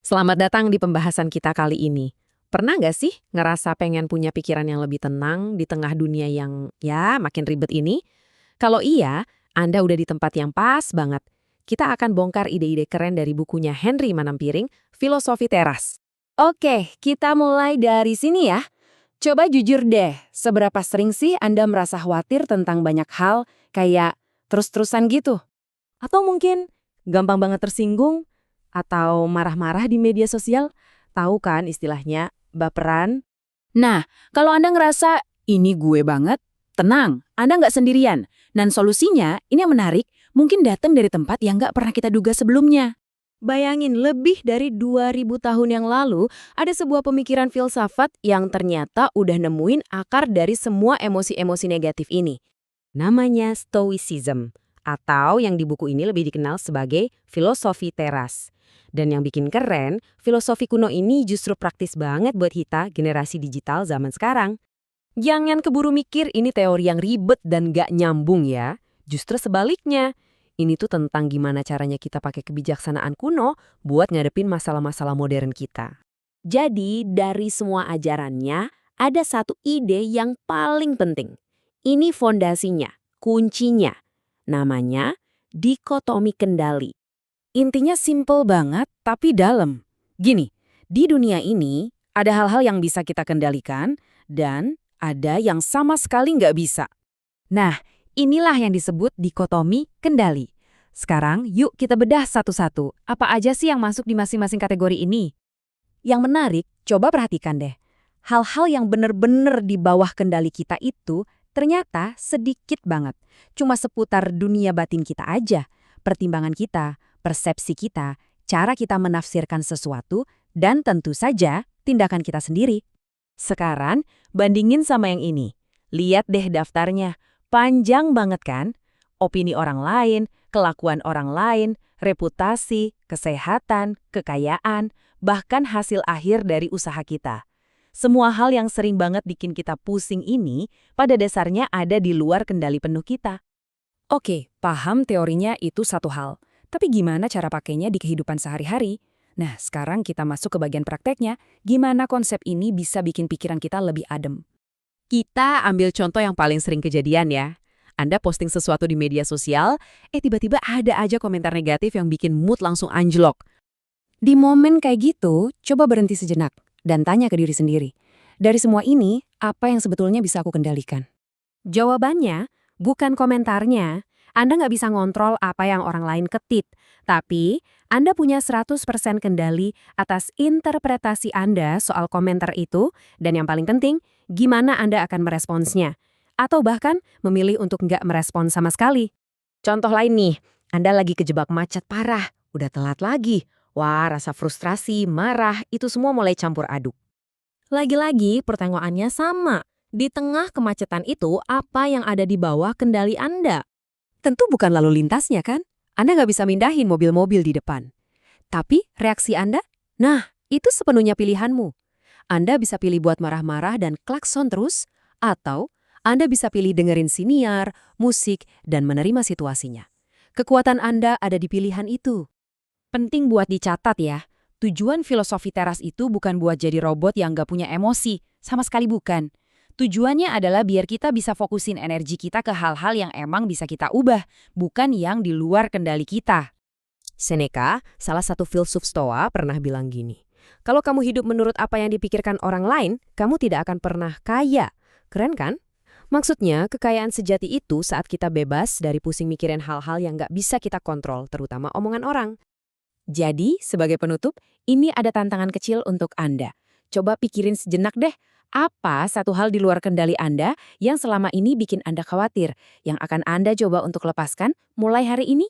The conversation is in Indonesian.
Selamat datang di pembahasan kita kali ini. Pernah nggak sih ngerasa pengen punya pikiran yang lebih tenang di tengah dunia yang ya makin ribet ini? Kalau iya, Anda udah di tempat yang pas banget. Kita akan bongkar ide-ide keren dari bukunya Henry Manampiring, Filosofi Teras. Oke, kita mulai dari sini ya. Coba jujur deh, seberapa sering sih Anda merasa khawatir tentang banyak hal, kayak terus-terusan gitu? Atau mungkin gampang banget tersinggung atau marah-marah di media sosial? Tahu kan istilahnya baperan? Nah, kalau Anda ngerasa, ini gue banget, tenang, Anda nggak sendirian. Dan solusinya, ini yang menarik, mungkin datang dari tempat yang nggak pernah kita duga sebelumnya. Bayangin lebih dari 2000 tahun yang lalu, ada sebuah pemikiran filsafat yang ternyata udah nemuin akar dari semua emosi-emosi negatif ini. Namanya Stoicism, atau yang di buku ini lebih dikenal sebagai filosofi teras. Dan yang bikin keren, filosofi kuno ini justru praktis banget buat kita generasi digital zaman sekarang. Jangan keburu mikir ini teori yang ribet dan gak nyambung ya. Justru sebaliknya. Ini tuh tentang gimana caranya kita pakai kebijaksanaan kuno buat ngadepin masalah-masalah modern kita. Jadi dari semua ajarannya, ada satu ide yang paling penting. Ini fondasinya, kuncinya. Namanya dikotomi kendali. Intinya simple banget tapi dalam. Gini, di dunia ini ada hal-hal yang bisa kita kendalikan dan ada yang sama sekali nggak bisa. Nah, inilah yang disebut dikotomi kendali. Sekarang, yuk kita bedah satu-satu. Apa aja sih yang masuk di masing-masing kategori ini? Yang menarik, coba perhatikan deh. Hal-hal yang benar-benar di bawah kendali kita itu ternyata sedikit banget. Cuma seputar dunia batin kita aja. Pertimbangan kita, persepsi kita, cara kita menafsirkan sesuatu, dan tentu saja tindakan kita sendiri. Sekarang, bandingin sama yang ini. Lihat deh daftarnya. Panjang banget kan? Opini orang lain, kelakuan orang lain, reputasi, kesehatan, kekayaan, bahkan hasil akhir dari usaha kita. Semua hal yang sering banget bikin kita pusing ini, pada dasarnya ada di luar kendali penuh kita. Oke, paham teorinya itu satu hal. Tapi gimana cara pakainya di kehidupan sehari-hari? Nah, sekarang kita masuk ke bagian prakteknya, gimana konsep ini bisa bikin pikiran kita lebih adem. Kita ambil contoh yang paling sering kejadian ya. Anda posting sesuatu di media sosial, tiba-tiba ada aja komentar negatif yang bikin mood langsung anjlok. Di momen kayak gitu, coba berhenti sejenak dan tanya ke diri sendiri. Dari semua ini, apa yang sebetulnya bisa aku kendalikan? Jawabannya, bukan komentarnya. Anda nggak bisa ngontrol apa yang orang lain ketik, tapi Anda punya 100% kendali atas interpretasi Anda soal komentar itu, dan yang paling penting, gimana Anda akan meresponsnya. Atau bahkan memilih untuk nggak merespons sama sekali. Contoh lain nih, Anda lagi kejebak macet parah, udah telat lagi. Wah, rasa frustrasi, marah, itu semua mulai campur aduk. Lagi-lagi pertanyaannya sama. Di tengah kemacetan itu, apa yang ada di bawah kendali Anda? Tentu bukan lalu lintasnya kan? Anda nggak bisa mindahin mobil-mobil di depan. Tapi reaksi Anda? Nah, itu sepenuhnya pilihanmu. Anda bisa pilih buat marah-marah dan klakson terus, atau Anda bisa pilih dengerin siniar, musik, dan menerima situasinya. Kekuatan Anda ada di pilihan itu. Penting buat dicatat ya, tujuan filosofi teras itu bukan buat jadi robot yang nggak punya emosi, sama sekali bukan. Tujuannya adalah biar kita bisa fokusin energi kita ke hal-hal yang emang bisa kita ubah, bukan yang di luar kendali kita. Seneca, salah satu filsuf Stoa, pernah bilang gini, kalau kamu hidup menurut apa yang dipikirkan orang lain, kamu tidak akan pernah kaya. Keren kan? Maksudnya, kekayaan sejati itu saat kita bebas dari pusing mikirin hal-hal yang nggak bisa kita kontrol, terutama omongan orang. Jadi, sebagai penutup, ini ada tantangan kecil untuk Anda. Coba pikirin sejenak deh, apa satu hal di luar kendali Anda yang selama ini bikin Anda khawatir, yang akan Anda coba untuk lepaskan mulai hari ini?